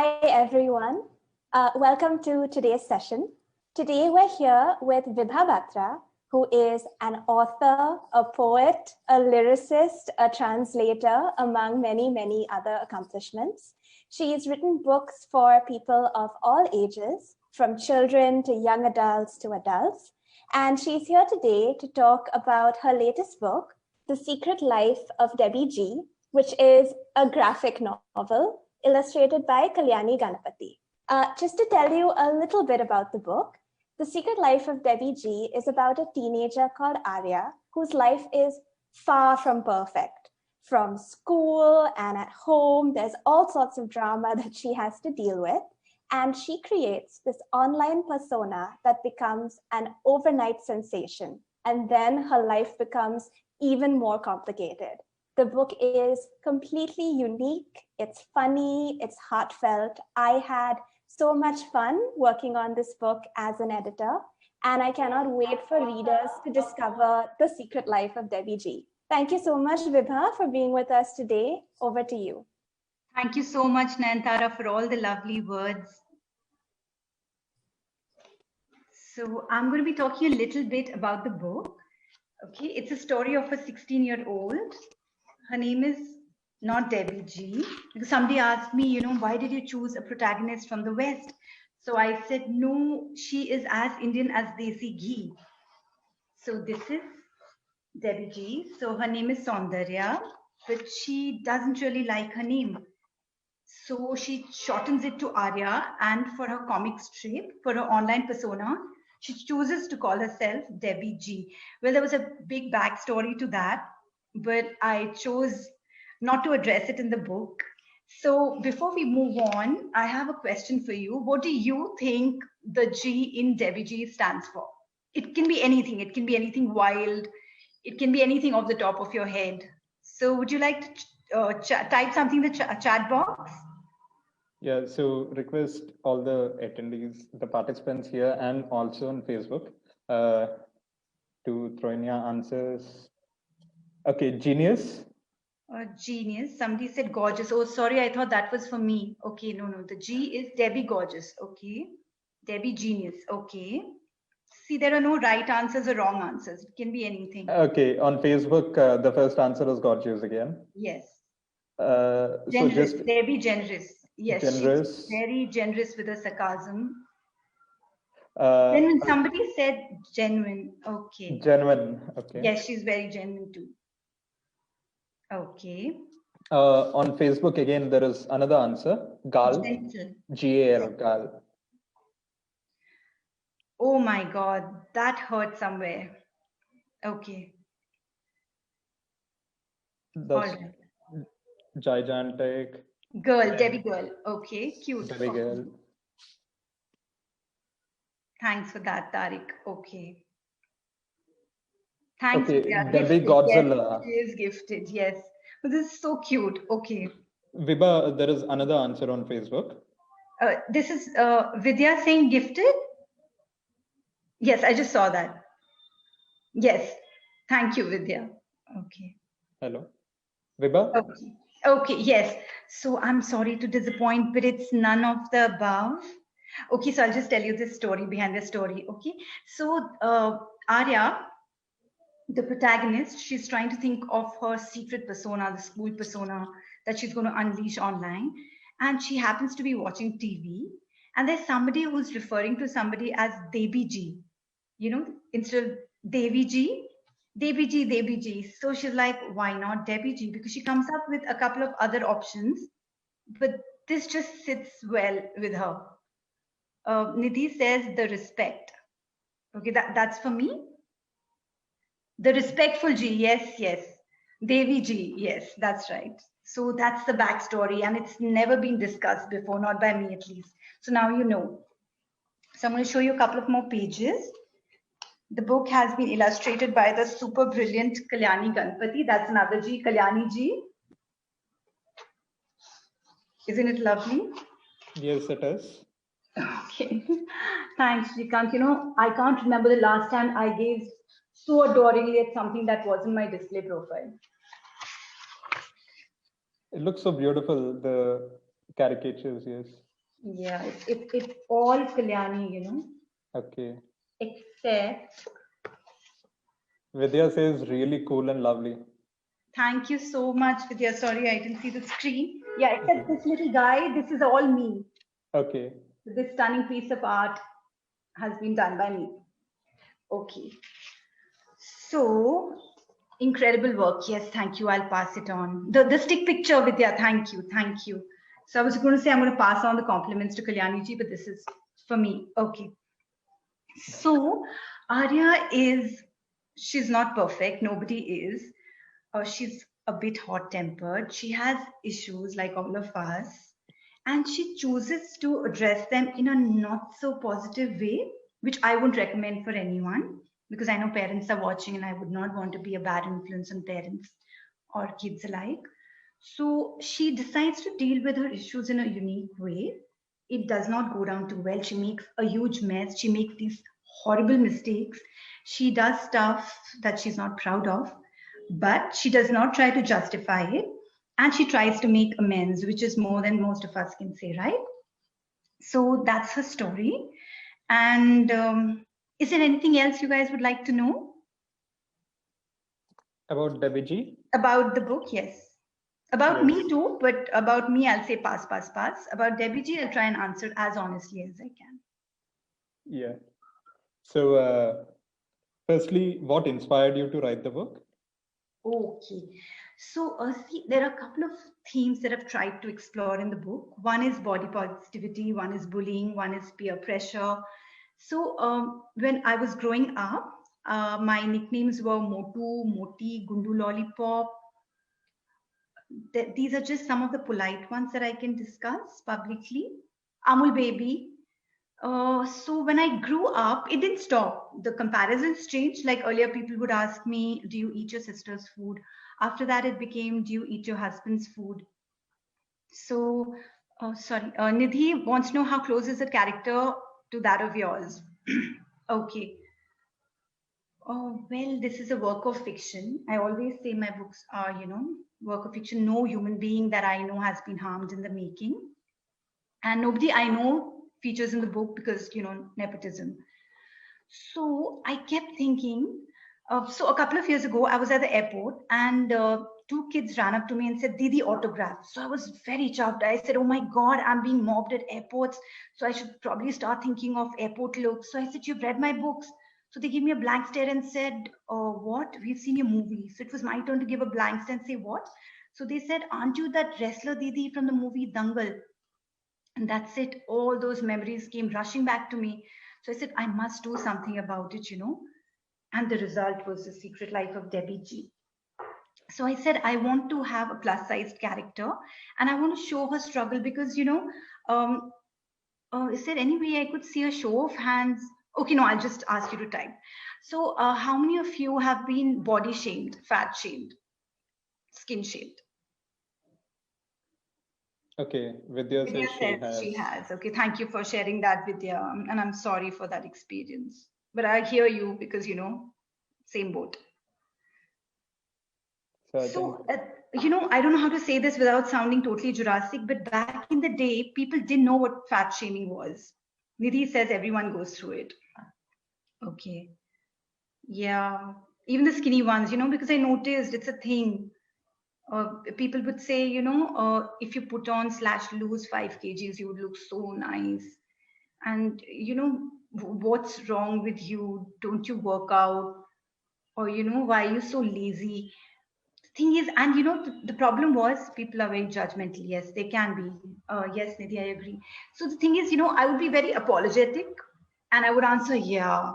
Hi, everyone. Welcome to today's session. Today, we're here with Vibha Batra, who is an author, a poet, a lyricist, a translator, among many, many other accomplishments. She's written books for people of all ages, from children to young adults to adults. And she's here today to talk about her latest book, The Secret Life of Debbie G., which is a graphic novel illustrated by Kalyani Ganapati. Just to tell you a little bit about the book, The Secret Life of Debbie G. is about a teenager called Arya, whose life is far from perfect. From school and at home, there's all sorts of drama that she has to deal with. And she creates this online persona that becomes an overnight sensation. And then her life becomes even more complicated. The book is completely unique. It's funny, it's heartfelt. I had so much fun working on this book as an editor, and I cannot wait for readers to discover The Secret Life of Debbie G. Thank you so much, Vibha, for being with us today. Over to you. Thank you so much, Nayantara, for all the lovely words. So I'm going to be talking a little bit about the book. Okay, it's a story of a 16-year-old. Her name is not Debbie G. Because somebody asked me, why did you choose a protagonist from the West? So I said, no, she is as Indian as Desi ghee. So this is Debbie G. So her name is Saundarya, but she doesn't really like her name. So she shortens it to Arya, and for her comic strip, for her online persona, she chooses to call herself Debbie G. Well, there was a big backstory to that, but I chose not to address it in the book. So before we move on, I have a question for you. What do you think the G in Debbie G stands for? It can be anything. It can be anything wild. It can be anything off the top of your head. So would you like to type something in the chat box? Yeah, so request all the attendees, the participants here and also on Facebook to throw in your answers. Okay, genius. Genius. Somebody said gorgeous. Oh, sorry, I thought that was for me. Okay, no. The G is Debbie Gorgeous. Okay. Debbie Genius. Okay. See, there are no right answers or wrong answers. It can be anything. Okay, on Facebook, the first answer is gorgeous again. Yes. So Generous. just Debbie Generous. Yes, generous. she's very generous with her sarcasm. Then when somebody said genuine. Okay. Genuine. Okay. Yes, she's very genuine too. Okay. On Facebook again, there is another answer. Gal. Gentle. G-A-L. Gal. Oh my God, that hurt somewhere. Okay. That's all right. Gigantic. Girl, Debbie girl. Okay, cute. Debbie girl. Thanks for that, Tariq. Okay. Thanks. Okay, Debbie Godzilla. Yes, she is gifted. Yes. But this is so cute. Okay. Vibha, there is another answer on Facebook. This is Vidya saying gifted. Yes, I just saw that. Yes. Thank you, Vidya. Okay. Hello. Vibha? Okay. Okay, yes. So I'm sorry to disappoint, but it's none of the above. Okay, so I'll just tell you this story behind the story. Okay. So Arya, the protagonist, she's trying to think of her secret persona, the school persona that she's going to unleash online. And she happens to be watching TV. And there's somebody who's referring to somebody as Debbie G. Instead of Devi G, Debbie G, Debbie G. So she's like, why not Debbie G? Because she comes up with a couple of other options. But this just sits well with her. Nidhi says the respect. Okay, that's for me. The respectful G, yes. Devi G, yes, that's right. So that's the backstory, and it's never been discussed before, not by me at least. So now you know. So I'm going to show you a couple of more pages. The book has been illustrated by the super brilliant Kalyani Ganapati. That's another G, Kalyani G. Isn't it lovely? Yes, it is. Okay. Thanks, Shrikant. I can't remember the last time I gazed so adoringly at something that was in my display profile. It looks so beautiful, the caricatures, yes. Yeah, it's all Kalyani, you know. Okay. Except, Vidya says really cool and lovely. thank you so much, Vidya. Sorry, I didn't see the screen. Yeah, except this little guy, this is all me. Okay. This stunning piece of art has been done by me. Okay. So, incredible work. Yes, thank you. I'll pass it on. The stick picture, Vidya. Thank you. Thank you. So I was going to say I'm going to pass on the compliments to Kalyani ji, but this is for me. Okay. So Arya she's not perfect. Nobody is. She's a bit hot-tempered. She has issues like all of us. And she chooses to address them in a not so positive way, which I wouldn't recommend for anyone because I know parents are watching and I would not want to be a bad influence on parents or kids alike. So she decides to deal with her issues in a unique way. It does not go down too well. She makes a huge mess. She makes these horrible mistakes. She does stuff that she's not proud of, but she does not try to justify it. And she tries to make amends, which is more than most of us can say, right? So that's her story. And is there anything else you guys would like to know? About Debbie G? About the book, yes. About Yes. me too, but about me, I'll say pass, pass, pass. About Debbie G, I'll try and answer as honestly as I can. Yeah. So, firstly, what inspired you to write the book? Okay. So, see, there are a couple of themes that I've tried to explore in the book. One is body positivity, one is bullying, one is peer pressure. So, when I was growing up, my nicknames were Motu, Moti, Gundu Lollipop. These are just some of the polite ones that I can discuss publicly. Amul Baby. So when I grew up, it didn't stop. The comparisons changed. Like earlier, people would ask me, "Do you eat your sister's food?" After that, it became, "Do you eat your husband's food?" So, sorry, Nidhi wants to know how close is the character to that of yours. Okay. Oh, well, this is a work of fiction. I always say my books are, work of fiction. No human being that I know has been harmed in the making. And nobody I know features in the book because, nepotism. So I kept thinking, so a couple of years ago, I was at the airport and two kids ran up to me and said, "Didi, autograph." So I was very chuffed. I said, "Oh my God, I'm being mobbed at airports. So I should probably start thinking of airport looks." So I said, "You've read my books." So they gave me a blank stare and said, "What? We've seen your movie." So it was my turn to give a blank stare and say, "What?" So they said, "Aren't you that wrestler Didi from the movie Dangal?" And that's it. All those memories came rushing back to me. So I said, I must do something about it, And the result was The Secret Life of Debbie G. So I said, I want to have a plus sized character and I want to show her struggle because, is there any way I could see a show of hands? Okay, no, I'll just ask you to type. So, how many of you have been body shamed, fat shamed, skin shamed? Okay, Vidya Vidya says she has. Okay, thank you for sharing that, Vidya. And I'm sorry for that experience. But I hear you because, same boat. So, I don't know how to say this without sounding totally Jurassic, but back in the day, people didn't know what fat shaming was. Nidhi says everyone goes through it. Okay. Yeah. Even the skinny ones, because I noticed it's a thing. People would say, if you put on / lose 5 kgs, you would look so nice. And, what's wrong with you? Don't you work out? Or, why are you so lazy? The thing is, and, the problem was people are very judgmental. Yes, they can be. Yes, Nidhi, I agree. So the thing is, I would be very apologetic and I would answer, yeah.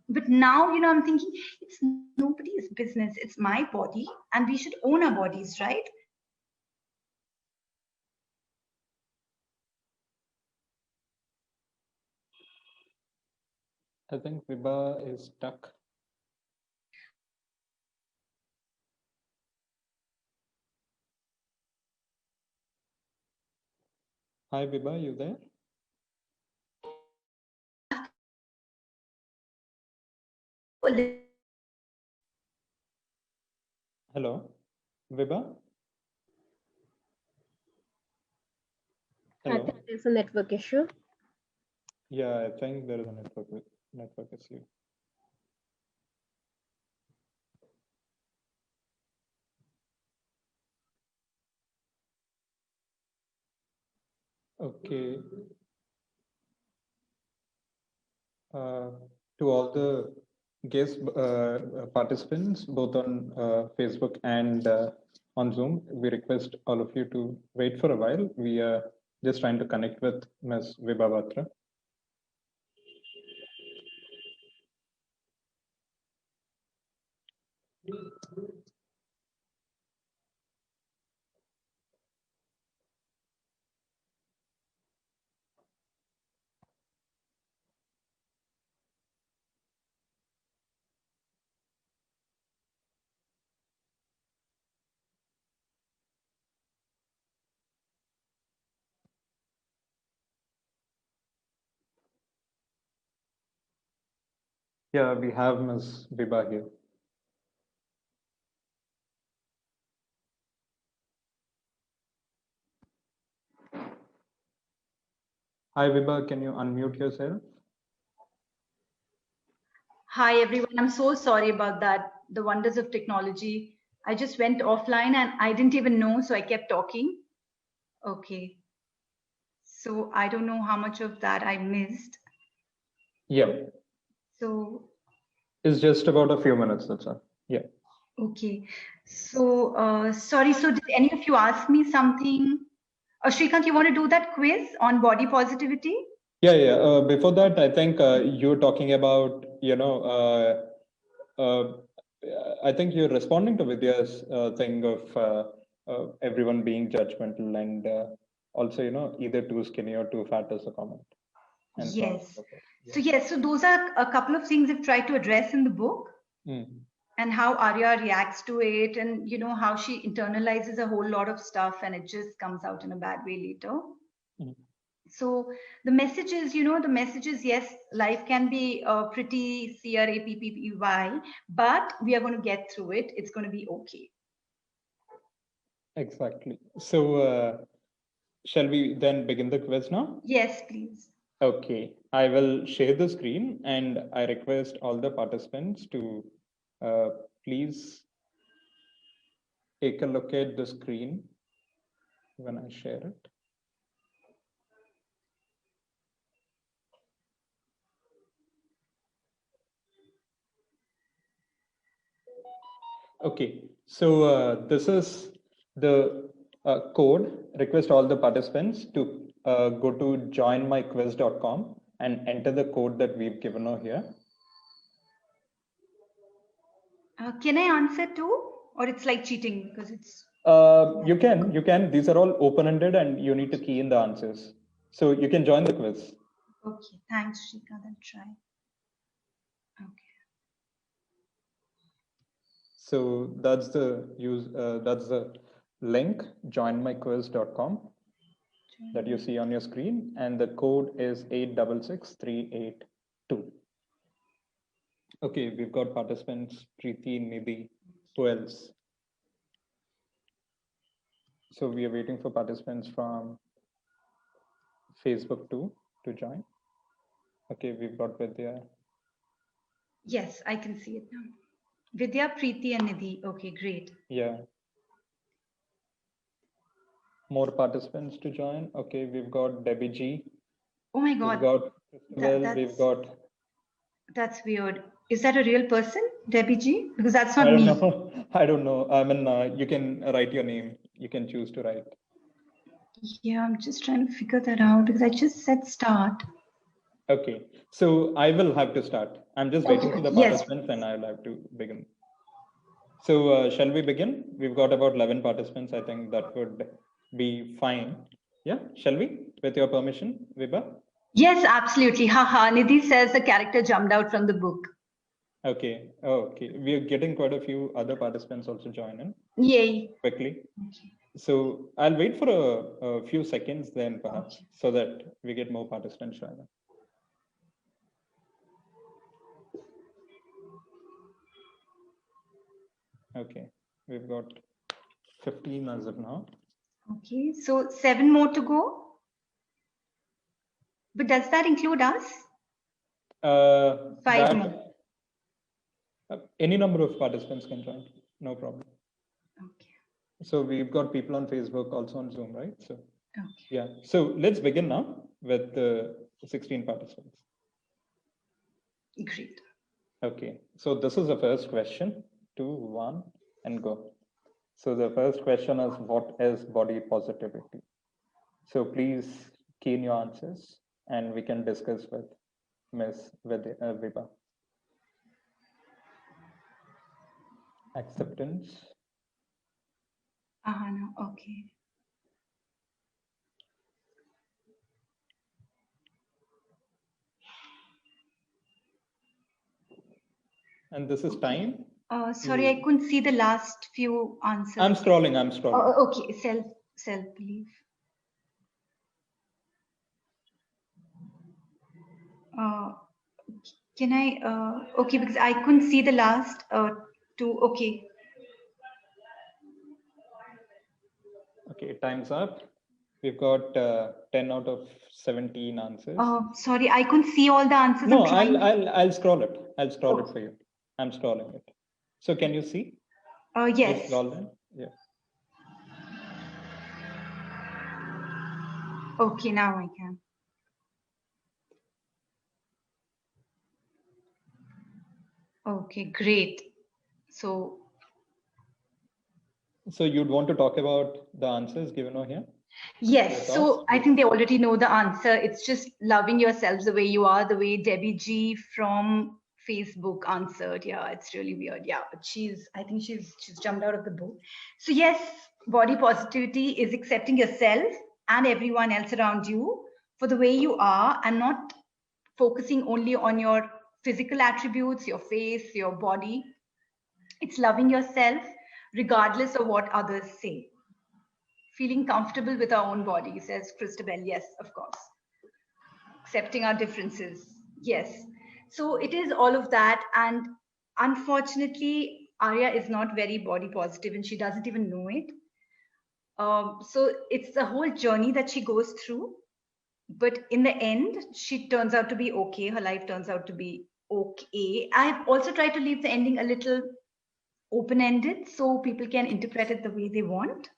But now, I'm thinking it's nobody's business. It's my body and we should own our bodies, right? I think Vibha is stuck. Hi, Vibha, you there? Hello, Vibha? Hello. There's a network issue. Yeah, I think there is a network issue. Okay. To all the guest participants, both on Facebook and on Zoom, we request all of you to wait for a while. We are just trying to connect with Ms. Vibha Batra. Yeah, we have Ms. Vibha here. Hi, Vibha, can you unmute yourself? Hi, everyone. I'm so sorry about that. The wonders of technology. I just went offline and I didn't even know, so I kept talking. Okay. So I don't know how much of that I missed. Yeah. So. It's just about a few minutes, that's all. Yeah. Okay. So, sorry. So did any of you ask me something? Shrikant, you want to do that quiz on body positivity? Yeah. Before that, I think you were talking about, I think you're responding to Vidya's thing of everyone being judgmental and also, either too skinny or too fat as a comment. And yes. So yes, so those are a couple of things I've tried to address in the book. And how Arya reacts to it, and how she internalizes a whole lot of stuff and it just comes out in a bad way later. So the message is, yes, life can be pretty crappy, but we are going to get through it. It's going to be okay. Exactly. So shall we then begin the quiz now? Yes, please. Okay, I will share the screen and I request all the participants to please take a look at the screen when I share it. Okay, so this is the code. Request all the participants to go to joinmyquiz.com and enter the code that we've given over here. Can I answer too? Or it's like cheating because it's... You can. These are all open-ended and you need to key in the answers. So you can join the quiz. Okay, thanks, Shrikant. I'll try. Okay. So that's the link, joinmyquiz.com, that you see on your screen, and the code is 866382. Okay, we've got participants, Preeti, Nidhi, who else? So we are waiting for participants from Facebook too to join. Okay, we've got Vidya. Yes, I can see it now. Vidya, Preeti, and Nidhi. Okay, great. Yeah. More participants to join. Okay, we've got Debbie G. Oh my God. We've got. That's weird. Is that a real person, Debbie G? Because that's not me. I don't know. I mean, you can write your name. You can choose to write. Yeah, I'm just trying to figure that out because I just said start. Okay, so I will have to start. I'm just waiting for the participants and I'll have to begin. So shall we begin? We've got about 11 participants. I think that would be fine. Yeah, shall we? With your permission, Vibha? Yes, absolutely. Haha, Nidhi says the character jumped out from the book. Okay. Oh, okay. We are getting quite a few other participants also join in. Yay. Quickly. Okay. So I'll wait for a few seconds then perhaps so that we get more participants joining. Okay, we've got 15 as of now. Okay, so 7 more to go. But does that include us? 5 more. Any number of participants can join. No problem. Okay. So we've got people on Facebook, also on Zoom, right? So okay. Yeah. So let's begin now with the 16 participants. Great. Okay. So this is the first question. 2, 1, and go. So the first question is, what is body positivity? So please key in your answers and we can discuss with Ms. Vibha. Acceptance. No, okay. And this is time. Sorry, I couldn't see the last few answers. I'm scrolling. Oh, okay. Self-belief. Can I? Okay, because I couldn't see the last two. Okay. Okay, time's up. We've got 10 out of 17 answers. Sorry, I couldn't see all the answers. No, I'll scroll it. I'll scroll it for you. I'm scrolling it. So can you see? Yes. Yeah. Okay, now I can. Okay, great. So you'd want to talk about the answers given over here? Yes. So I think they already know the answer. It's just loving yourselves the way you are, the way Debbie G from Facebook answered. Yeah, it's really weird. Yeah, but I think she's jumped out of the boat. So yes, body positivity is accepting yourself and everyone else around you for the way you are and not focusing only on your physical attributes, your face, your body. It's loving yourself regardless of what others say. Feeling comfortable with our own body, says Christabel. Yes, of course. Accepting our differences. Yes. So it is all of that. And unfortunately, Arya is not very body positive and she doesn't even know it. So it's the whole journey that she goes through. But in the end, she turns out to be okay. Her life turns out to be okay. I've also tried to leave the ending a little open-ended so people can interpret it the way they want.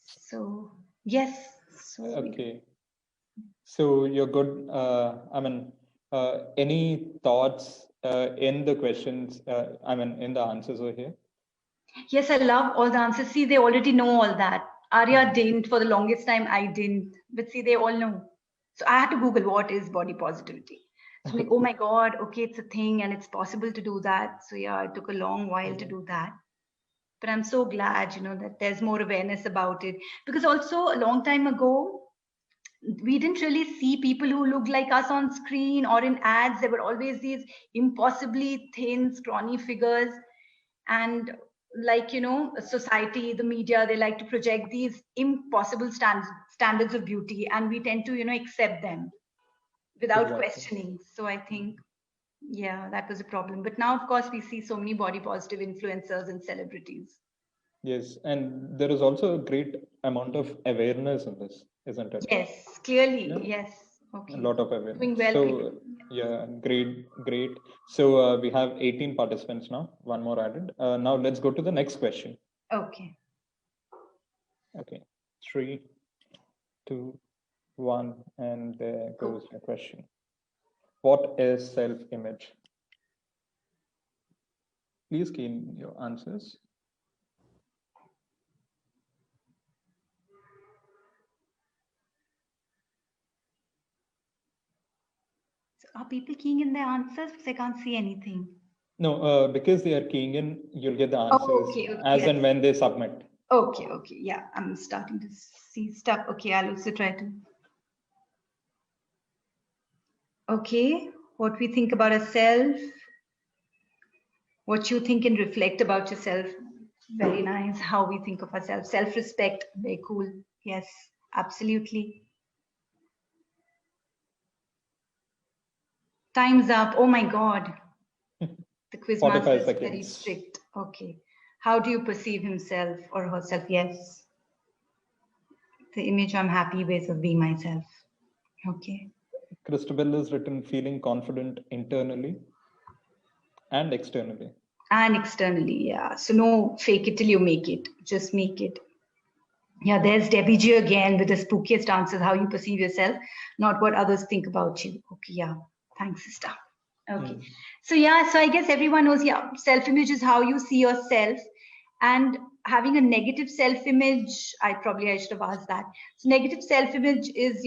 So yes. Okay. So you're good. Any thoughts in the questions? In the answers over here? Yes, I love all the answers. See, they already know all that. Arya didn't for the longest time. I didn't, but see, they all know. So I had to Google what is body positivity. So I'm like, oh my God, okay, it's a thing and it's possible to do that. So yeah, it took a long while to do that. But I'm so glad, that there's more awareness about it. Because also a long time ago, we didn't really see people who looked like us on screen or in ads. There were always these impossibly thin, scrawny figures. And like, society, the media, they like to project these impossible standards of beauty. And we tend to, accept them without questioning. So I think, yeah, that was a problem. But now, of course, we see so many body positive influencers and celebrities. Yes, and there is also a great amount of awareness in this, isn't it? Yes, clearly, yes. Okay. A lot of awareness. Doing well, so, yeah, great. So we have 18 participants now, one more added. Now let's go to the next question. Okay. Okay, 3, 2, 1, and there goes the question. What is self-image? Please key in your answers. Are people keying in their answers? Because I can't see anything. No, because they are keying in, you'll get the answers as and when they submit. Okay. Yeah, I'm starting to see stuff. Okay, I'll also try to. Okay, what we think about ourselves, what you think and reflect about yourself. Very nice. How we think of ourselves. Self-respect, very cool. Yes, absolutely. Time's up. Oh my God. The quizmaster is very strict. Okay. How do you perceive himself or herself? Yes. The image I'm happy with of being myself. Okay. Christabel has written feeling confident internally and externally. And externally, yeah. So no fake it till you make it. Just make it. Yeah, there's Debbie G again with the spookiest answers, how you perceive yourself, not what others think about you. Okay, yeah. Thanks, sister. Okay. So yeah, so I guess everyone knows, yeah, self-image is how you see yourself. And having a negative self-image, I should have asked that. So negative self-image is,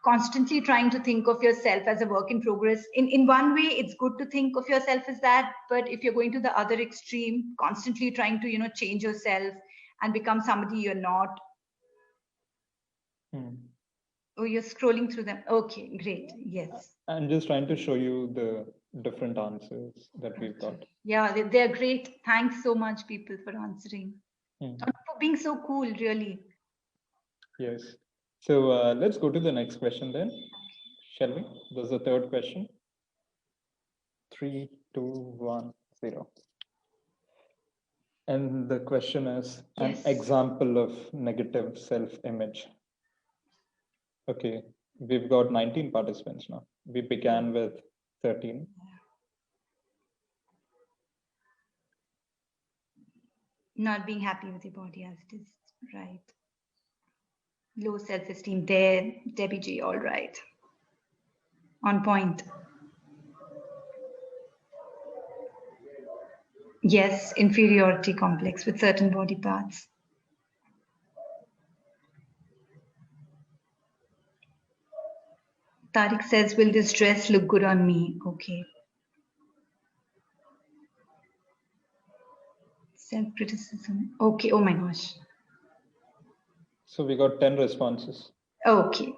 constantly trying to think of yourself as a work in progress. In one way, it's good to think of yourself as that, but if you're going to the other extreme, constantly trying to, change yourself and become somebody you're not. Oh, you're scrolling through them. Okay, great. Yes. I'm just trying to show you the different answers that we've got. Yeah, they're great. Thanks so much, people, for answering. For being so cool, really. Yes. So let's go to the next question then. Shall we? There's the third question. 3, 2, 1, 0. And the question is an example of negative self-image. Okay, we've got 19 participants now. We began with 13. Not being happy with your body as it is, right? Low self-esteem there, Debbie G, all right. On point. Yes, inferiority complex with certain body parts. Tariq says, will this dress look good on me? Okay. Self-criticism. Okay, oh my gosh. So we got 10 responses. Okay.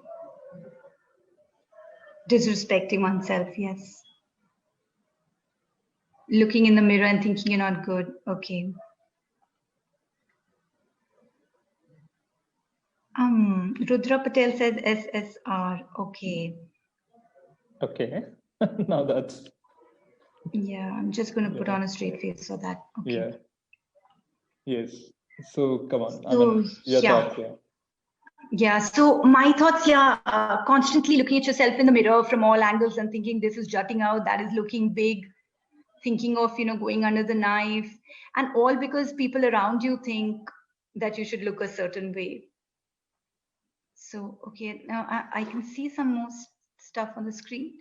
Disrespecting oneself, yes. Looking in the mirror and thinking you're not good. Okay. Rudra Patel says SSR. Okay. Okay. Now that's. Yeah, I'm just going to put on a straight face for that. Okay. Yeah. Yes. So come on. So, your thoughts, yeah. Yeah, so my thoughts, constantly looking at yourself in the mirror from all angles and thinking this is jutting out, that is looking big, thinking of, going under the knife, and all because people around you think that you should look a certain way. So, okay, now I can see some more stuff on the screen.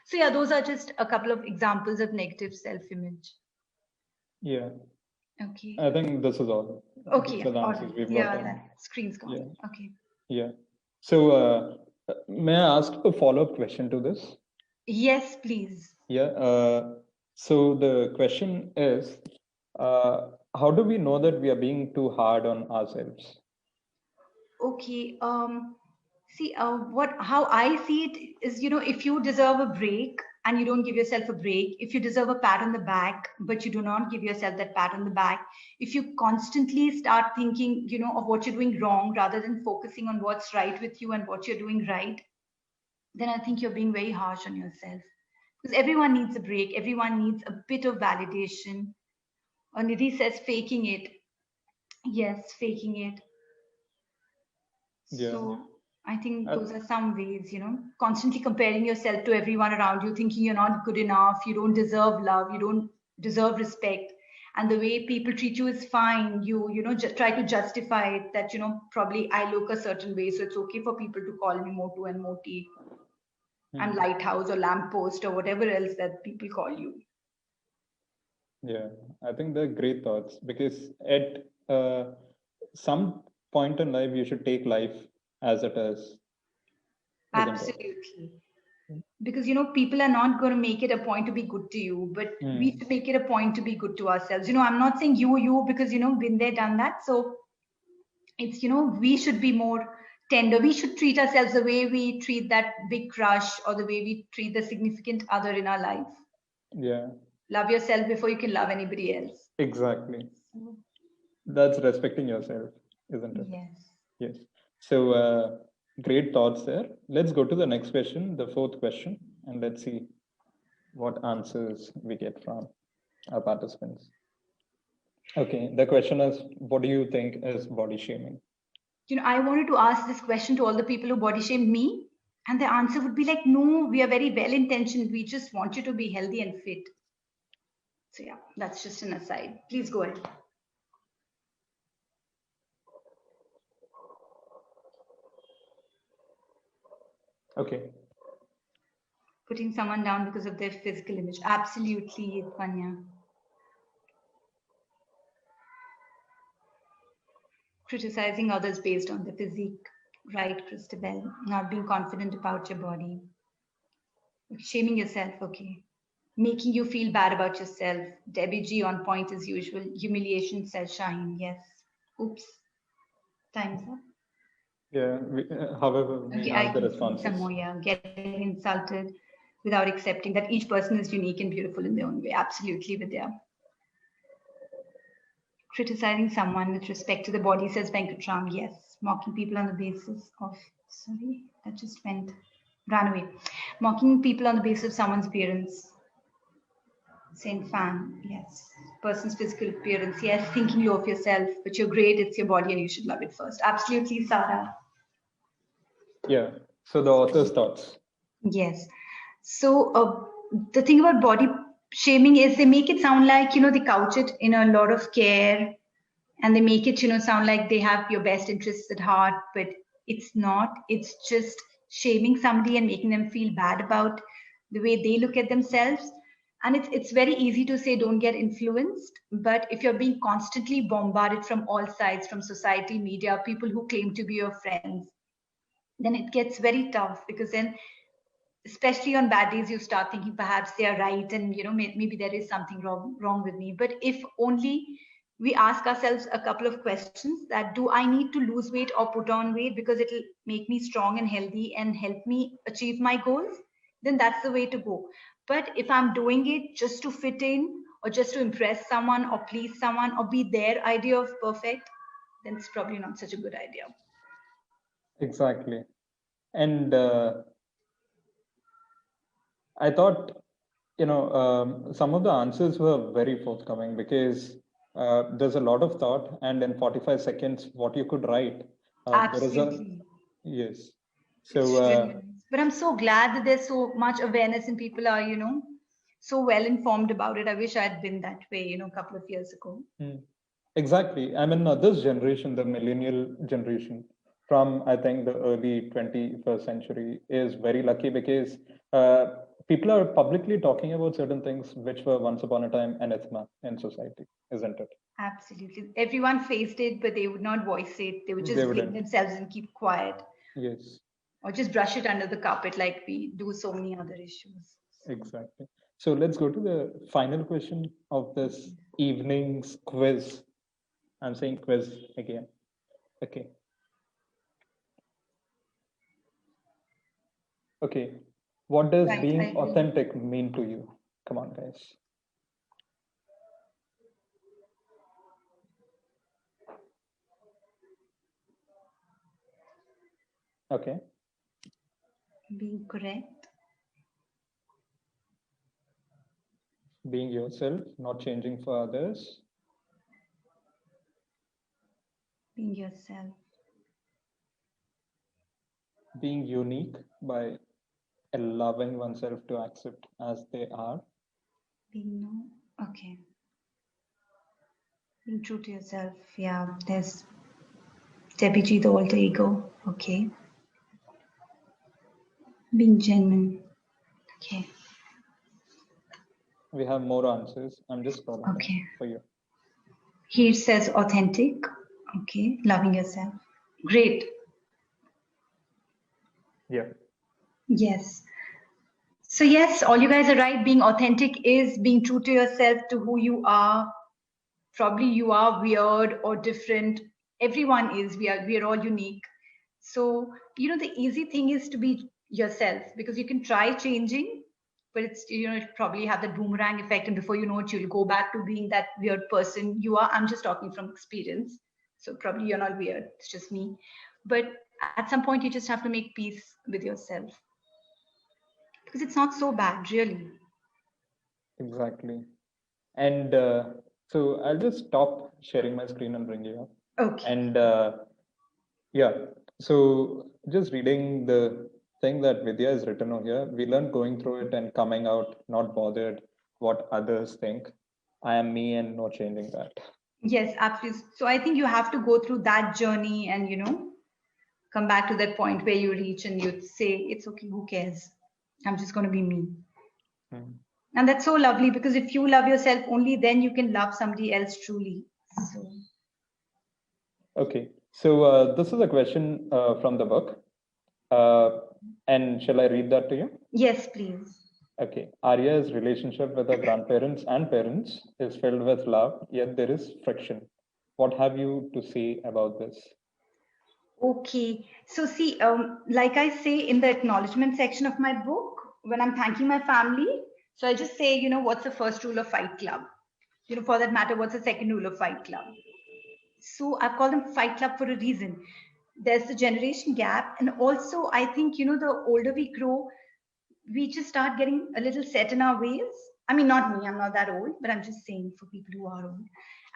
So yeah, those are just a couple of examples of negative self-image. Yeah. Okay. I think this is all. Okay. Screen's gone. Yeah. Okay. Yeah. So may I ask a follow-up question to this? Yes, please. Yeah. So the question is, how do we know that we are being too hard on ourselves? Okay. See, how I see it is, if you deserve a break and you don't give yourself a break, if you deserve a pat on the back, but you do not give yourself that pat on the back, if you constantly start thinking, of what you're doing wrong rather than focusing on what's right with you and what you're doing right, then I think you're being very harsh on yourself. Because everyone needs a break. Everyone needs a bit of validation. Nidhi says faking it. Yes, faking it. Yeah. So I think those are some ways, constantly comparing yourself to everyone around you, thinking you're not good enough, you don't deserve love, you don't deserve respect. And the way people treat you is fine. You try to justify it that, probably I look a certain way, so it's okay for people to call me Motu and Moti and lighthouse or lamppost or whatever else that people call you. Yeah, I think they're great thoughts, because at some point in life, you should take life as it is. Absolutely. Because, people are not going to make it a point to be good to you, but we should make it a point to be good to ourselves. I'm not saying you, because, been there, done that. So it's, we should be more tender. We should treat ourselves the way we treat that big crush or the way we treat the significant other in our life. Yeah. Love yourself before you can love anybody else. Exactly. That's respecting yourself, isn't it? Yes. Yes. So great thoughts there. Let's go to the next question, the fourth question, and let's see what answers we get from our participants. Okay, the question is, what do you think is body shaming? I wanted to ask this question to all the people who body shamed me. And the answer would be like, no, we are very well intentioned. We just want you to be healthy and fit. So yeah, that's just an aside. Please go ahead. Okay. Putting someone down because of their physical image. Absolutely, Panya. Criticizing others based on their physique. Right, Christabel. Not being confident about your body. Shaming yourself, okay. Making you feel bad about yourself. Debbie G on point as usual. Humiliation, self-shine. Yes. Oops. Time's up. Yeah. However, we Okay, have I the can see responses. some more. Yeah, getting insulted without accepting that each person is unique and beautiful in their own way. Absolutely, Vidya. Criticizing someone with respect to the body, says Venkatram. Yes. Mocking people on the basis of, sorry, that just ran away. Mocking people on the basis of someone's appearance. Saint Fan, yes. Person's physical appearance, yes. Thinking low of yourself, but you're great, it's your body and you should love it first. Absolutely, Sarah. Yeah. So the author's thoughts. Yes. So the thing about body shaming is they make it sound like, they couch it in a lot of care and they make it, sound like they have your best interests at heart, but it's not. It's just shaming somebody and making them feel bad about the way they look at themselves. And it's very easy to say don't get influenced, but if you're being constantly bombarded from all sides, from society, media, people who claim to be your friends, then it gets very tough, because then especially on bad days you start thinking perhaps they are right, and maybe there is something wrong with me. But if only we ask ourselves a couple of questions, that do I need to lose weight or put on weight because it'll make me strong and healthy and help me achieve my goals, then that's the way to go. But if I'm doing it just to fit in, or just to impress someone or please someone or be their idea of perfect, then it's probably not such a good idea. Exactly. And I thought, some of the answers were very forthcoming, because there's a lot of thought, and in 45 seconds, what you could write. Absolutely. Yes. It's So, really nice. But I'm so glad that there's so much awareness and people are, so well informed about it. I wish I'd been that way, a couple of years ago. exactly. I mean, this generation, the millennial generation, from I think the early 21st century, is very lucky, because people are publicly talking about certain things which were once upon a time anathema in society, isn't it? Absolutely. Everyone faced it, but they would not voice it. They would just blame themselves and keep quiet. Yes. Or just brush it under the carpet like we do so many other issues. Exactly. So let's go to the final question of this evening's quiz. I'm saying quiz again. Okay. Okay. What does being authentic mean to you? Come on, guys. Okay. Being correct. Being yourself, not changing for others. Being yourself. Being unique by allowing oneself to accept as they are. Being okay. Being true to yourself. Yeah, there's Debbie G, the alter ego. Okay. Being genuine. Okay. We have more answers. I'm just scrolling for you. Here says authentic. Okay. Loving yourself. Great. Yeah. Yes. So yes, all you guys are right. Being authentic is being true to yourself, to who you are. Probably you are weird or different. Everyone is. We are all unique. So, the easy thing is to be yourself, because you can try changing, but it's, it'll probably have that boomerang effect. And before you know it, you'll go back to being that weird person you are. I'm just talking from experience. So probably you're not weird. It's just me. But at some point, you just have to make peace with yourself, because it's not so bad, really. Exactly. And so I'll just stop sharing my screen and bring you up. Okay. And yeah, so just reading the thing that Vidya has written over here. We learn going through it and coming out, not bothered what others think. I am me and no changing that. Yes, absolutely. So I think you have to go through that journey and, come back to that point where you reach and you say, it's okay, who cares? I'm just going to be me. And that's so lovely, because if you love yourself, only then you can love somebody else truly. So. Okay, so this is a question from the book. And shall I read that to you? Yes, please. Okay. Arya's relationship with her grandparents and parents is filled with love, yet there is friction. What have you to say about this? Okay. So see, like I say in the acknowledgement section of my book, when I'm thanking my family, so I just say, what's the first rule of Fight Club? For that matter, what's the second rule of Fight Club? So I call them Fight Club for a reason. There's the generation gap. And also, I think, the older we grow, we just start getting a little set in our ways. I mean, not me, I'm not that old, but I'm just saying for people who are old.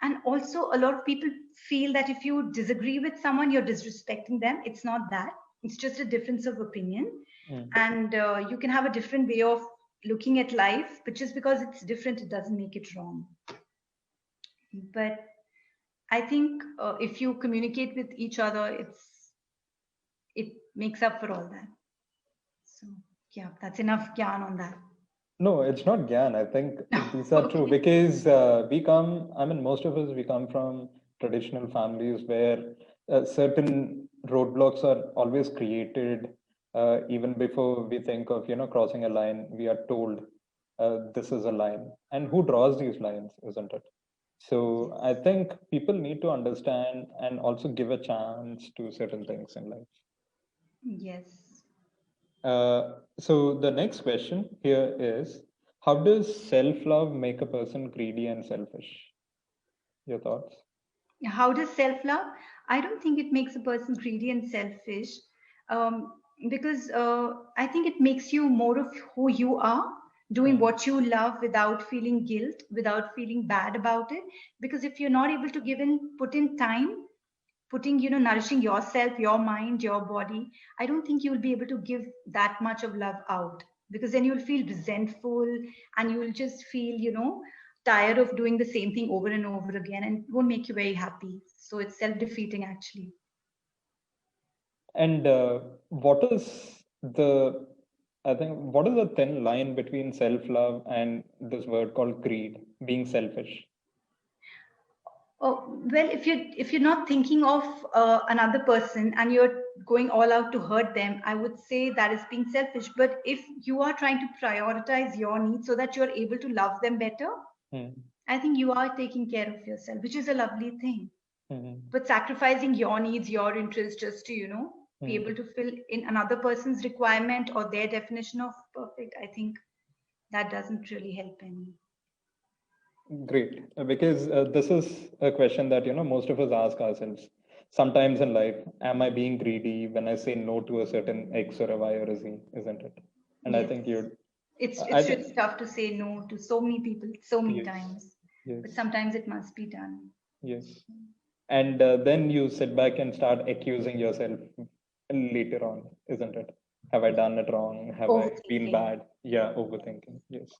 And also, a lot of people feel that if you disagree with someone, you're disrespecting them. It's not that. It's just a difference of opinion. And you can have a different way of looking at life, but just because it's different, it doesn't make it wrong. But I think if you communicate with each other, it makes up for all that. So yeah, that's enough gyan on that. No, it's not gyan. I think these are true, because most of us, we come from traditional families where certain roadblocks are always created. Even before we think of, crossing a line, we are told this is a line. And who draws these lines, isn't it? So I think people need to understand and also give a chance to certain things in life. Yes. So the next question here is, how does self-love make a person greedy and selfish? Your thoughts? How does self-love? I don't think it makes a person greedy and selfish, because I think it makes you more of who you are, doing what you love without feeling guilt, without feeling bad about it. Because if you're not able to put in time, nourishing yourself, your mind, your body, I don't think you'll be able to give that much of love out, because then you'll feel resentful and you'll just feel, tired of doing the same thing over and over again, and it won't make you very happy. So it's self-defeating actually. And what is the thin line between self-love and this word called greed, being selfish? Oh, well, if you're not thinking of another person and you're going all out to hurt them, I would say that is being selfish. But if you are trying to prioritize your needs so that you're able to love them better, I think you are taking care of yourself, which is a lovely thing. But sacrificing your needs, your interests, just to, be able to fill in another person's requirement or their definition of perfect, I think that doesn't really help any. Great, because this is a question that most of us ask ourselves sometimes in life. Am I being greedy when I say no to a certain X or a Y or a Z? Isn't it? And yes. I think it's just tough to say no to so many people so many times. Yes. But sometimes it must be done. Yes. And then you sit back and start accusing yourself later on, isn't it? Have I done it wrong? Have I been bad? Yeah, overthinking. Yes.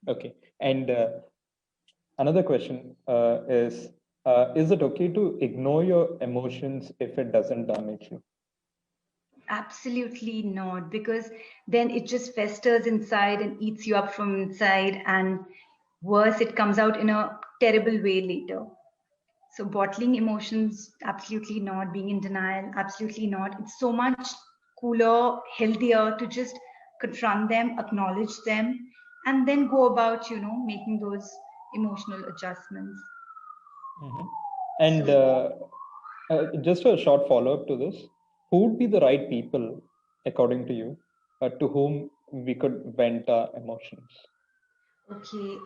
Okay. And another question is it okay to ignore your emotions if it doesn't damage you? Absolutely not, because then it just festers inside and eats you up from inside, and worse, it comes out in a terrible way later. So bottling emotions, absolutely not. Being in denial, absolutely not. It's so much cooler, healthier to just confront them, acknowledge them, and then go about, making those emotional adjustments. And just a short follow-up to this, who would be the right people, according to you, to whom we could vent our emotions? Okay.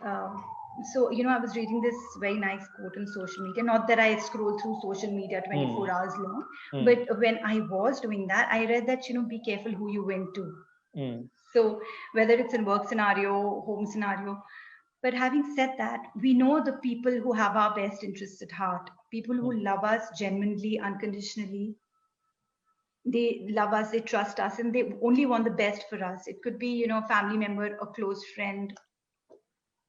So, I was reading this very nice quote on social media. Not that I scroll through social media 24 hours long, but when I was doing that, I read that, be careful who you went to. So whether it's in work scenario, home scenario, but having said that, we know the people who have our best interests at heart, people who love us genuinely, unconditionally. they love us, they trust us, and they only want the best for us. It could be, a family member, a close friend.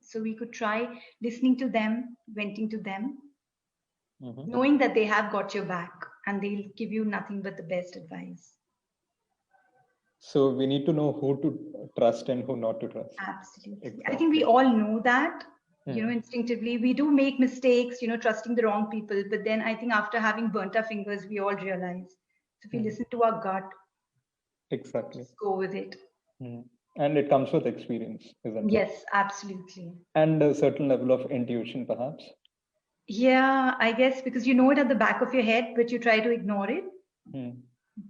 So we could try listening to them, venting to them, knowing that they have got your back and they'll give you nothing but the best advice. So we need to know who to trust and who not to trust. Absolutely. Exactly. I think we all know that, instinctively. We do make mistakes, trusting the wrong people. But then I think after having burnt our fingers, we all realize if we listen to our gut, exactly, just go with it. And it comes with experience, isn't it? Yes, absolutely. And a certain level of intuition, perhaps. Yeah, I guess because you know it at the back of your head, but you try to ignore it.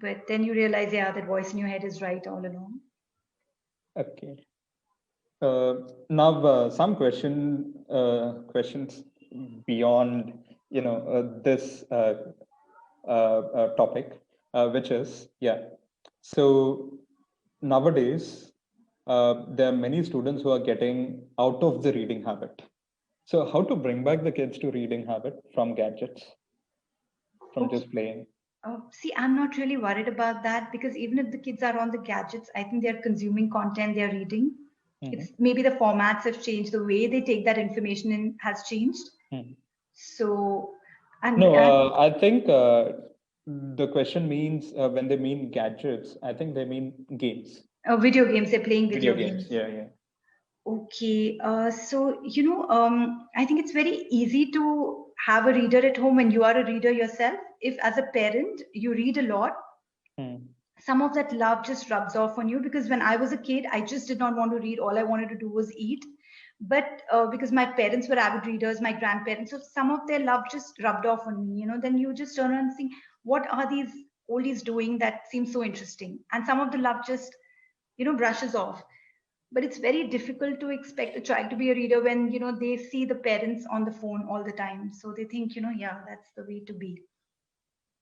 But then you realize, that voice in your head is right all along. Okay. Now, some questions beyond, this topic, which is, so nowadays, there are many students who are getting out of the reading habit. So how to bring back the kids to reading habit from gadgets, from just playing? See, I'm not really worried about that because even if the kids are on the gadgets, I think they're consuming content, they're reading. It's maybe the formats have changed, the way they take that information in has changed. So, I think the question means when they mean gadgets, I think they mean games. Video games, they're playing video games. Yeah. Okay, so I think it's very easy to have a reader at home when you are a reader yourself. If as a parent you read a lot, some of that love just rubs off on you, because when I was a kid, I just did not want to read. All I wanted to do was eat. But because my parents were avid readers, my grandparents, so some of their love just rubbed off on me, then you just turn around and think, what are these oldies doing that seems so interesting? And some of the love just, brushes off. But it's very difficult to expect a child to be a reader when, they see the parents on the phone all the time. So they think, that's the way to be.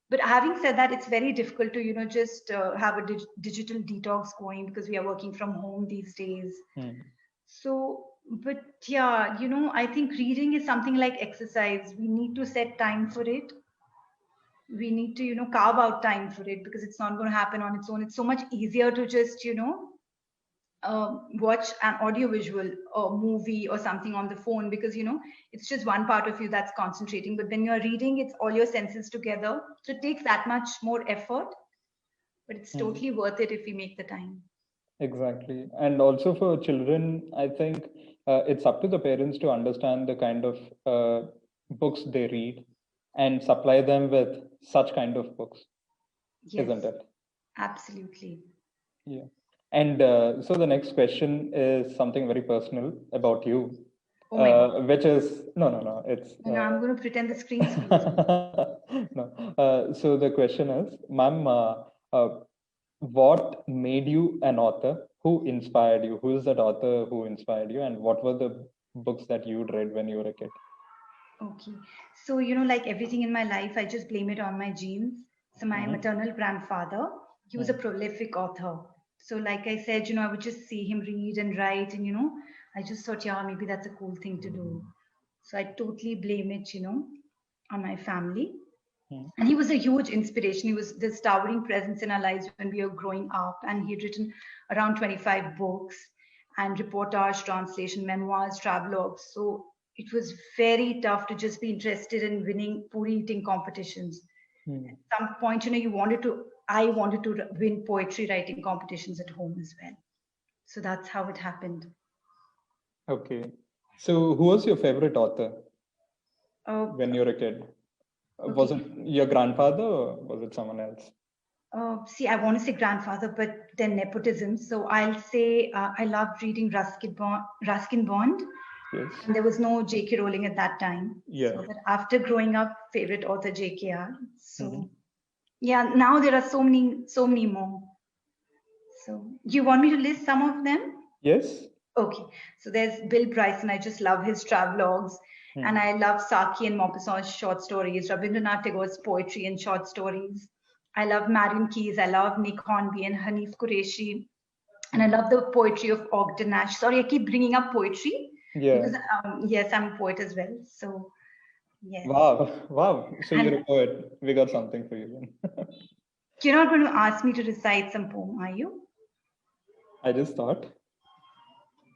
But having said that, it's very difficult to, just have a digital detox going because we are working from home these days. So, but yeah, I think reading is something like exercise. We need to set time for it. We need to, carve out time for it because it's not going to happen on its own. It's so much easier to just, watch an audiovisual or movie or something on the phone because it's just one part of you that's concentrating. But when you're reading, it's all your senses together, so it takes that much more effort, but it's totally worth it if we make the time. Exactly. And also for children, I think it's up to the parents to understand the kind of books they read and supply them with such kind of books. Yes, isn't it? Absolutely. Yeah. And so the next question is something very personal about you, which is no. It's I'm going to pretend the screen's no. So the question is, ma'am, what made you an author? Who inspired you? Who is that author who inspired you? And what were the books that you read when you were a kid? Okay, so like everything in my life, I just blame it on my genes. So my maternal grandfather, he was a prolific author. So like I said, I would just see him read and write and, I just thought, maybe that's a cool thing to do. So I totally blame it, on my family. And he was a huge inspiration. He was this towering presence in our lives when we were growing up. And he'd written around 25 books and reportage, translation, memoirs, travelogues. So it was very tough to just be interested in winning puri eating competitions. At some point, I wanted to win poetry writing competitions at home as well. So that's how it happened. Okay. So who was your favorite author when you were a kid? Okay. Was it your grandfather or was it someone else? See, I want to say grandfather, but then nepotism. So I'll say I loved reading Ruskin Bond. Yes. And there was no J.K. Rowling at that time. Yeah. So but after growing up, favorite author J.K.R. So yeah, now there are so many more. So do you want me to list some of them? Yes. Okay. So there's Bill Bryson. I just love his travelogues. And I love Saki and Maupassant's short stories, Rabindranath Tagore's poetry and short stories. I love Marion Keyes. I love Nick Hornby and Hanif Qureshi. And I love the poetry of Ogden Nash. Sorry, I keep bringing up poetry. Yeah. Because, yes, I'm a poet as well. So, yes. Wow. So you're a poet. We got something for you then. You're not going to ask me to recite some poem, are you? I just thought.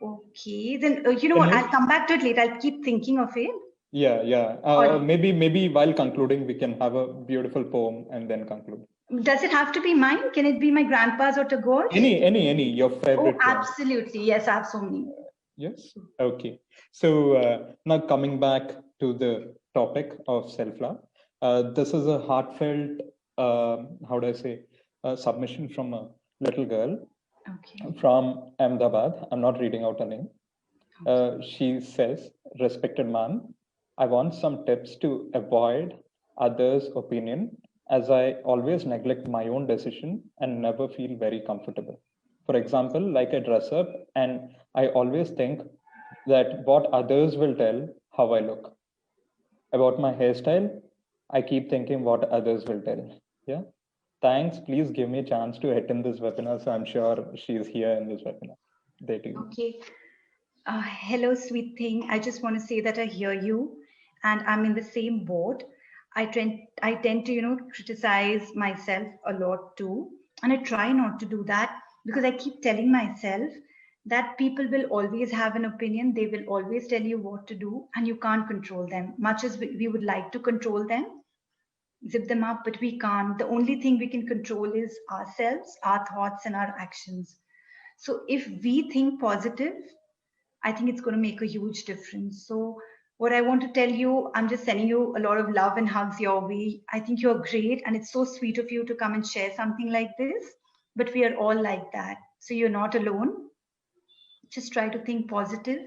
Okay, then you know what? I'll come back to it later. I'll keep thinking of it. Yeah. Maybe while concluding, we can have a beautiful poem and then conclude. Does it have to be mine? Can it be my grandpa's or Tagore's? Any, your favorite. Oh, absolutely. Yes, I have so many. Yes. Okay. So now coming back to the topic of self-love, this is a heartfelt, how do I say, submission from a little girl from Ahmedabad. I'm not reading out her name. She says, "Respected man, I want some tips to avoid others' opinion, as I always neglect my own decision and never feel very comfortable. For example, like I dress up and I always think that what others will tell how I look. About my hairstyle, I keep thinking what others will tell. Yeah. Thanks. Please give me a chance to attend this webinar. So I'm sure she's here in this webinar. Okay. Hello, sweet thing. I just want to say that I hear you and I'm in the same boat. I tend to, criticize myself a lot too. And I try not to do that because I keep telling myself that people will always have an opinion. They will always tell you what to do and you can't control them. Much as we would like to control them, zip them up, but we can't. The only thing we can control is ourselves, our thoughts and our actions. So if we think positive, I think it's going to make a huge difference. So what I want to tell you, I'm just sending you a lot of love and hugs your way. I think you're great and it's so sweet of you to come and share something like this, but we are all like that. So you're not alone. Just try to think positive.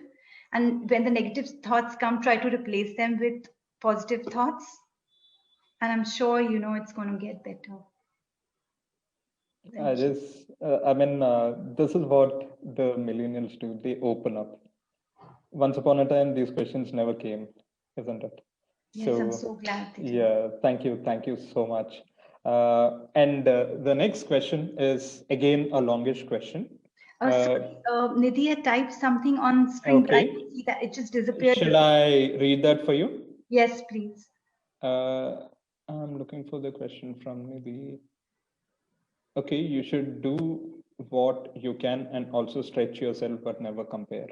And when the negative thoughts come, try to replace them with positive thoughts. And I'm sure, it's going to get better. This is what the millennials do. They open up. Once upon a time, these questions never came, isn't it? Yes, I'm so glad. Yeah, thank you so much. And the next question is again a longish question. Sorry, Nidhi had typed something on screen, but I can see that it just disappeared. Shall I read that for you? Yes, please. I'm looking for the question from Nidhi. Okay, you should do what you can and also stretch yourself, but never compare.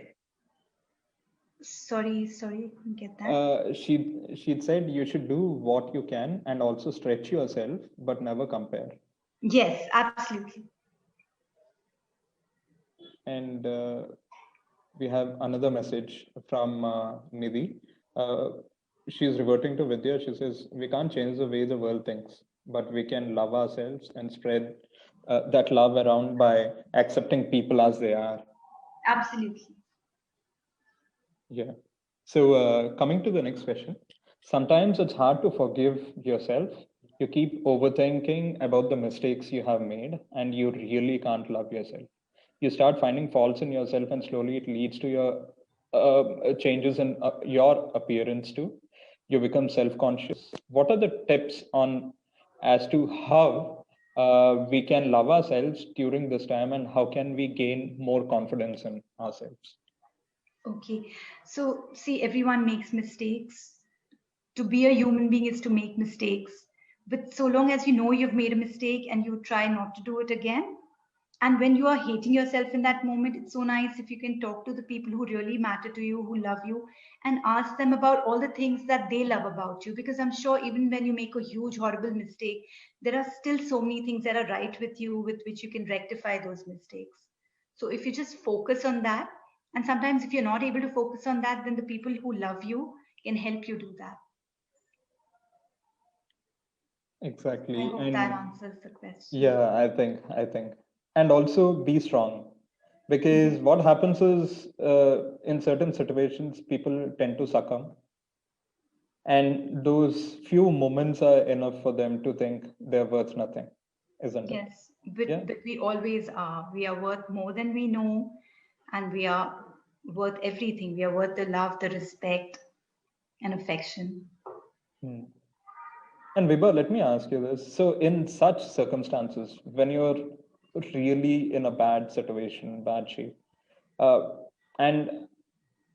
Sorry, I couldn't get that. She said you should do what you can and also stretch yourself, but never compare. Yes, absolutely. And we have another message from Nidhi. She's reverting to Vidya. She says, we can't change the way the world thinks, but we can love ourselves and spread that love around by accepting people as they are. Absolutely. Yeah. So coming to the next question, sometimes it's hard to forgive yourself. You keep overthinking about the mistakes you have made and you really can't love yourself. You start finding faults in yourself and slowly it leads to your changes in your appearance too. You become self-conscious. What are the tips on as to how we can love ourselves during this time and how can we gain more confidence in ourselves? Okay, so see, everyone makes mistakes. To be a human being is to make mistakes. But so long as you know you've made a mistake and you try not to do it again, and when you are hating yourself in that moment, it's so nice if you can talk to the people who really matter to you, who love you, and ask them about all the things that they love about you. Because I'm sure even when you make a huge, horrible mistake, there are still so many things that are right with you with which you can rectify those mistakes. So if you just focus on that, and sometimes if you're not able to focus on that, then the people who love you can help you do that. Exactly. I hope that answers the question. Yeah, I think. And also be strong. Because what happens is in certain situations, people tend to succumb. And those few moments are enough for them to think they're worth nothing, isn't it? Yes, but we always are. We are worth more than we know, and we are worth everything. We are worth the love, the respect, and affection. And Vibha, let me ask you this. So, in such circumstances, when you're really in a bad situation, bad shape, and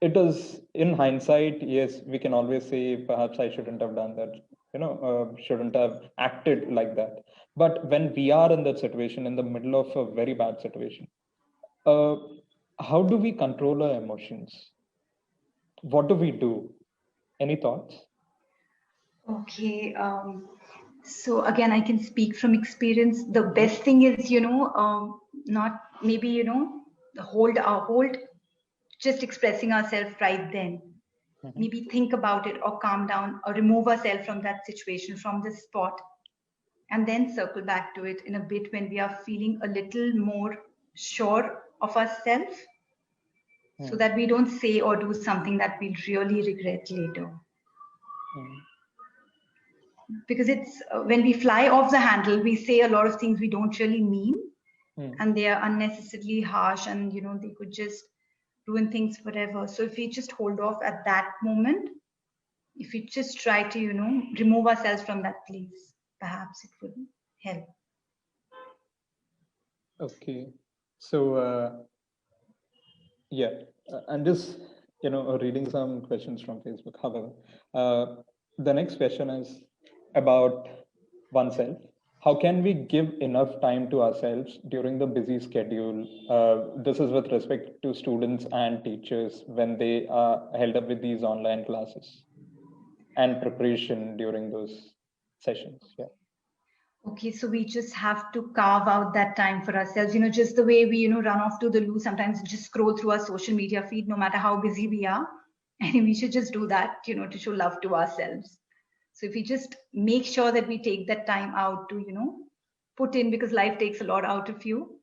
it is in hindsight, yes, we can always say perhaps I shouldn't have done that, shouldn't have acted like that. But when we are in that situation, in the middle of a very bad situation, how do we control our emotions? What do we do? Any thoughts? Okay. So again, I can speak from experience. The best thing is, not maybe, hold, just expressing ourselves right then. Maybe think about it or calm down or remove ourselves from that situation, from this spot, and then circle back to it in a bit when we are feeling a little more sure of ourselves, so that we don't say or do something that we'll really regret later. Because it's when we fly off the handle, we say a lot of things we don't really mean, and they are unnecessarily harsh, and they could just ruin things forever. So if we just hold off at that moment, if we just try to remove ourselves from that place, perhaps it would help. Okay, so yeah, I'm just reading some questions from Facebook. However, the next question is about oneself. How can we give enough time to ourselves during the busy schedule? This is with respect to students and teachers when they are held up with these online classes and preparation during those sessions. Yeah. Okay, so we just have to carve out that time for ourselves, just the way we, run off to the loo, sometimes just scroll through our social media feed, no matter how busy we are. And we should just do that, to show love to ourselves. So if we just make sure that we take that time out to, put in, because life takes a lot out of you.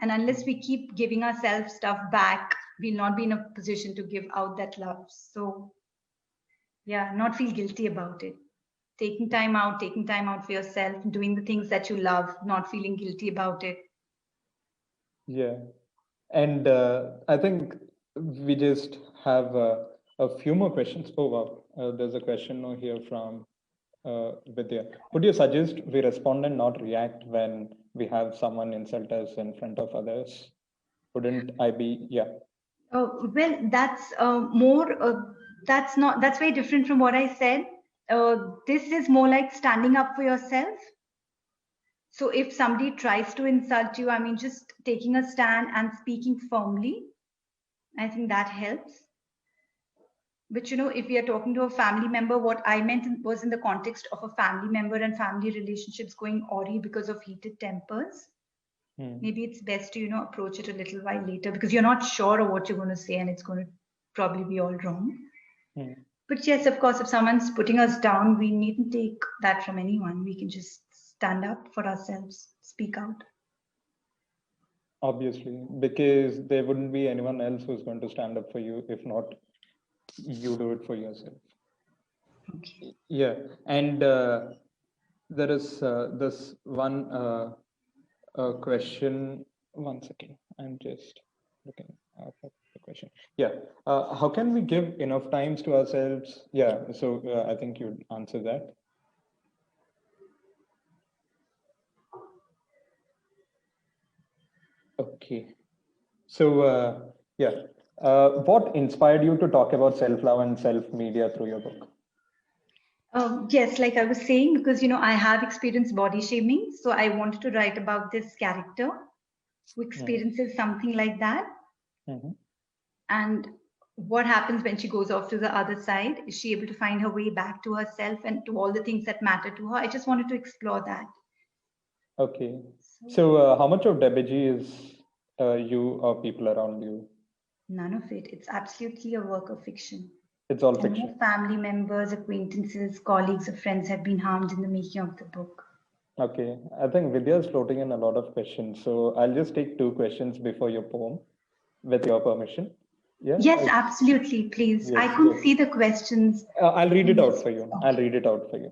And unless we keep giving ourselves stuff back, we'll not be in a position to give out that love. So yeah, not feel guilty about it. Taking time out for yourself, doing the things that you love, not feeling guilty about it. Yeah. And I think we just have a few more questions. Oh, wow. There's a question here from Vidya. Would you suggest we respond and not react when we have someone insult us in front of others? Wouldn't I be, yeah. Well, that's that's very different from what I said. This is more like standing up for yourself. So if somebody tries to insult you, just taking a stand and speaking firmly, I think that helps. But if we are talking to a family member, what I meant was in the context of a family member and family relationships going awry because of heated tempers. Maybe it's best to approach it a little while later, because you're not sure of what you're going to say and it's going to probably be all wrong. But yes, of course, if someone's putting us down, we needn't take that from anyone. We can just stand up for ourselves, speak out. Obviously, because there wouldn't be anyone else who's going to stand up for you if not you do it for yourself. Okay. Yeah, and there is this one question. One second, I'm just looking at the question. Yeah, how can we give enough times to ourselves? Yeah, so I think you'd answer that. Okay, so yeah, what inspired you to talk about self-love and self-media through your book? Yes, like I was saying, because I have experienced body shaming, so I wanted to write about this character who experiences something like that. And what happens when she goes off to the other side? Is she able to find her way back to herself and to all the things that matter to her? I just wanted to explore that. Okay. So how much of Debaji is you or people around you? None of it. It's absolutely a work of fiction. It's all fiction. Family members, acquaintances, colleagues, or friends have been harmed in the making of the book. Okay. I think Vidya is floating in a lot of questions. So I'll just take 2 questions before your poem, with your permission. Yeah. Yes, absolutely. Please. Yes, I couldn't see the questions. I'll read it out for you. Okay. I'll read it out for you.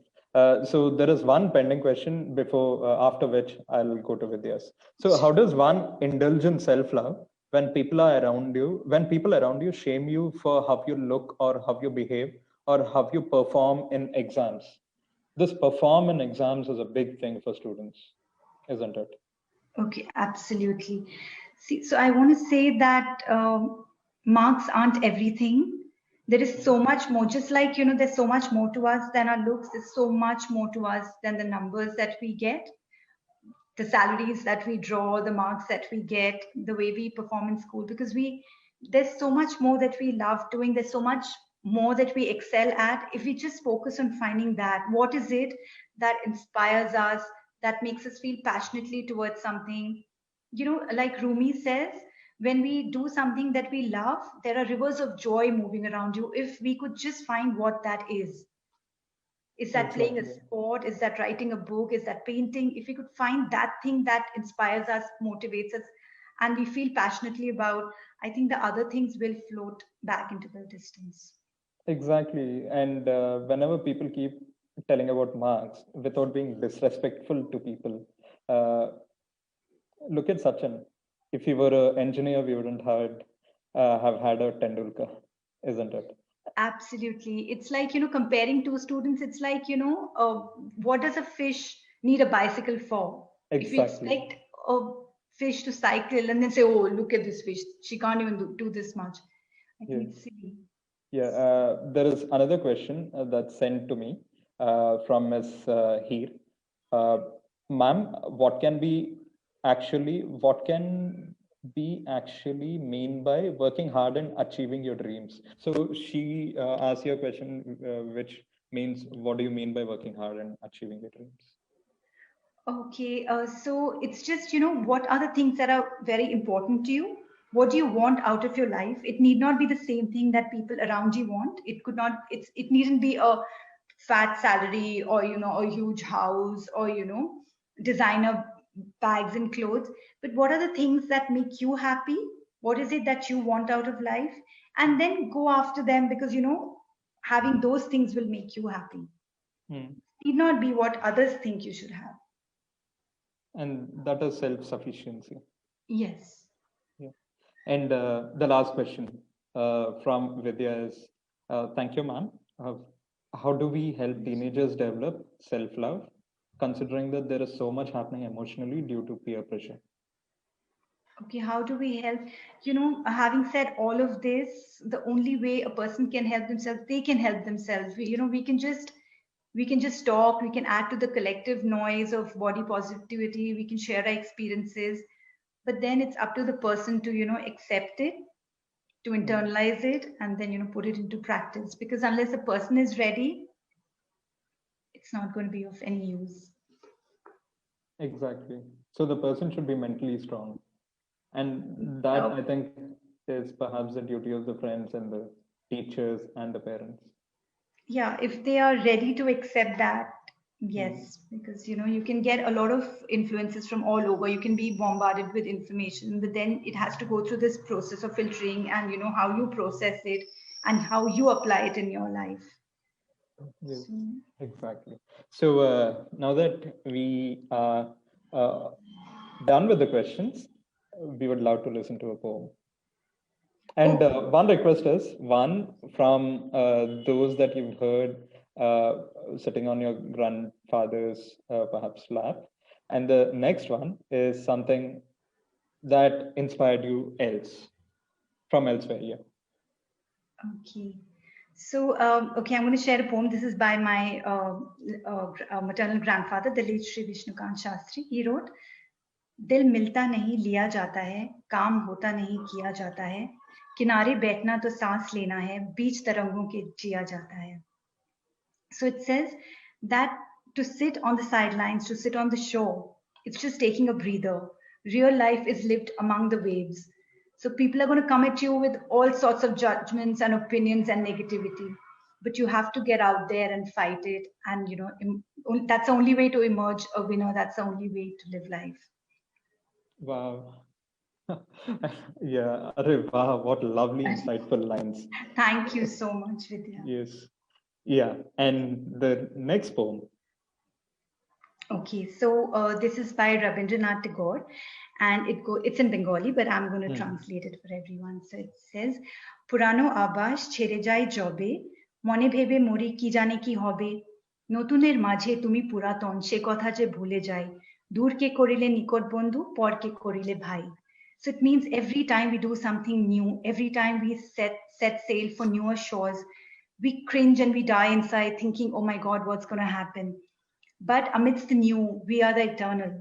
So there is one pending question before, after which I'll go to Vidya's. So how does one indulge in self-love when people around you shame you for how you look or how you behave or how you perform in exams? This perform in exams is a big thing for students, isn't it? Okay, absolutely. See, so I want to say that marks aren't everything. There is so much more, just like, there's so much more to us than our looks. There's so much more to us than the numbers that we get. the salaries that we draw, the marks that we get, the way we perform in school, because there's so much more that we love doing. There's so much more that we excel at. If we just focus on finding that, what is it that inspires us, that makes us feel passionately towards something? Like Rumi says, when we do something that we love, there are rivers of joy moving around you. If we could just find what that is. Is that playing a sport? Is that writing a book? Is that painting? If we could find that thing that inspires us, motivates us, and we feel passionately about, I think the other things will float back into the distance. Exactly. And whenever people keep telling about marks without being disrespectful to people, look at Sachin. If he were an engineer, we wouldn't have had a Tendulkar, isn't it? Absolutely. It's like, comparing two students, it's like, what does a fish need a bicycle for? Exactly. If you expect a fish to cycle and then say, oh, look at this fish, she can't even do this much. I think it's silly. Yeah, there is another question that's sent to me from Ms. Heer. Ma'am, what can be actually mean by working hard and achieving your dreams? So she asked you a question which means, what do you mean by working hard and achieving your dreams? Okay, so it's just, what are the things that are very important to you? What do you want out of your life? It need not be the same thing that people around you want. It needn't be a fat salary or, a huge house or, designer bags and clothes. But what are the things that make you happy? What is it that you want out of life? And then go after them, because, having those things will make you happy. It need not be what others think you should have. And that is self-sufficiency. Yes. Yeah. And the last question from Vidya is, thank you, ma'am. How do we help teenagers develop self-love, considering that there is so much happening emotionally due to peer pressure? Okay, how do we help? Having said all of this, the only way a person can help themselves, they can help themselves. We can just talk, we can add to the collective noise of body positivity, we can share our experiences, but then it's up to the person to, accept it, to internalize it, and then, put it into practice. Because unless the person is ready, it's not going to be of any use. Exactly. So the person should be mentally strong. And that, I think, is perhaps the duty of the friends and the teachers and the parents. Yeah, if they are ready to accept that, yes, because you can get a lot of influences from all over. You can be bombarded with information, but then it has to go through this process of filtering and how you process it and how you apply it in your life. Yes, exactly. So now that we are done with the questions, we would love to listen to a poem. And one request is one from those that you've heard sitting on your grandfather's perhaps lap. And the next one is something that inspired you from elsewhere. Yeah. Okay. So, okay, I'm going to share a poem. This is by my maternal grandfather, the late Sri Vishnukant Shastri. He wrote, दिल मिलता नहीं लिया जाता है, काम होता नहीं किया जाता है, किनारे बैठना तो सांस लेना है, बीच तरंगों के जिया जाता है. So it says that to sit on the sidelines, to sit on the shore, it's just taking a breather. Real life is lived among the waves. So people are going to come at you with all sorts of judgments and opinions and negativity. But you have to get out there and fight it. And, that's the only way to emerge a winner. That's the only way to live life. Wow. Yeah. Wow, what lovely, insightful lines. Thank you so much, Vidya. Yes. Yeah. And the next poem. Okay, so this is by Rabindranath Tagore, and it's in Bengali, but I'm going to translate it for everyone. So it says, Purano abash ছেড়ে যায় জবে, মনে ভেবে মরি কি জানি কি হবে, নতুনের মাঝে তুমি পুরাতন সে কথা যে ভুলে যাই, দূরকে করিলে নিকট বন্ধু, পরকে করিলে ভাই. So it means every time we do something new, every time we set sail for newer shores, we cringe and we die inside thinking, oh my God, what's going to happen? But amidst the new, we are the eternal.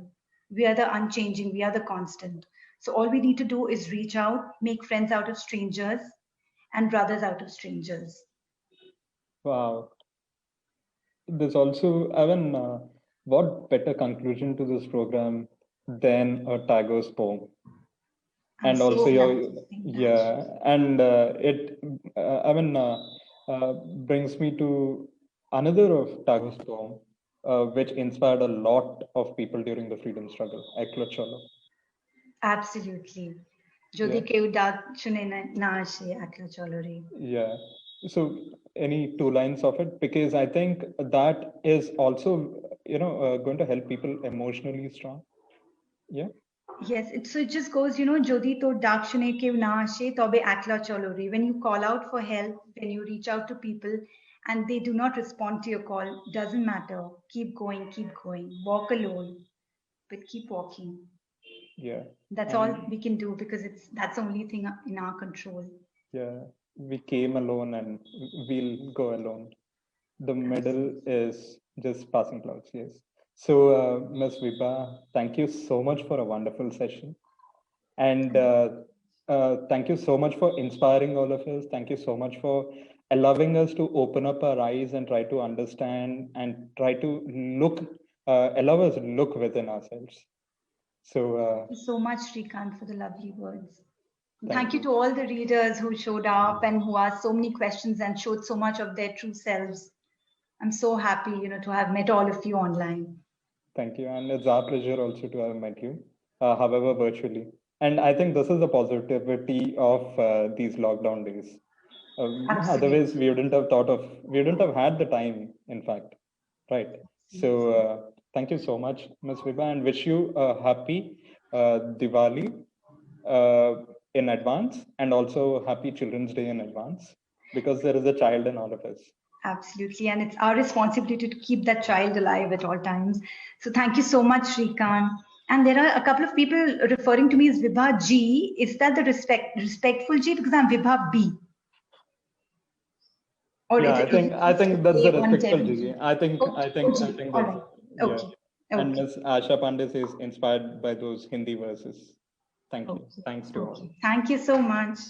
We are the unchanging. We are the constant. So all we need to do is reach out, make friends out of strangers, and brothers out of strangers. Wow. There's also, Evan, what better conclusion to this program than a Tagore's poem? And I'm also so yeah, and it, brings me to another of Tagore's poem, which inspired a lot of people during the freedom struggle, Ekla Cholo. Absolutely. Yeah. Yeah. So any two lines of it, because I think that is also, going to help people emotionally strong. Yeah. Yes, so it just goes, Jodi to dakshune kev na ashe tobe akla cholori. When you call out for help, when you reach out to people and they do not respond to your call, doesn't matter. Keep going, walk alone, but keep walking. Yeah. That's all we can do because that's the only thing in our control. Yeah, we came alone and we'll go alone. The middle is just passing clouds, yes. So, Ms. Vibha, thank you so much for a wonderful session. And thank you so much for inspiring all of us. Thank you so much for allowing us to open up our eyes and try to understand and try to allow us to look within ourselves. So, thank you so much, Srikanth, for the lovely words. Thank you to all the readers who showed up and who asked so many questions and showed so much of their true selves. I'm so happy, to have met all of you online. Thank you. And it's our pleasure also to have met you, however, virtually. And I think this is the positivity of these lockdown days. Otherwise, we wouldn't have had the time, in fact. Right. So thank you so much, Ms. Vibha, and wish you a happy Diwali in advance, and also happy Children's Day in advance, because there is a child in all of us. Absolutely. And it's our responsibility to keep that child alive at all times. So thank you so much, Srikanth. And there are a couple of people referring to me as Vibha G. Is that the respectful G? Because I'm Vibha B. Or yeah, I think that's the respectful G. I think all right. Yeah. Okay. And Ms. Asha Pandey is inspired by those Hindi verses. Thank you. Thanks to all. Thank you so much.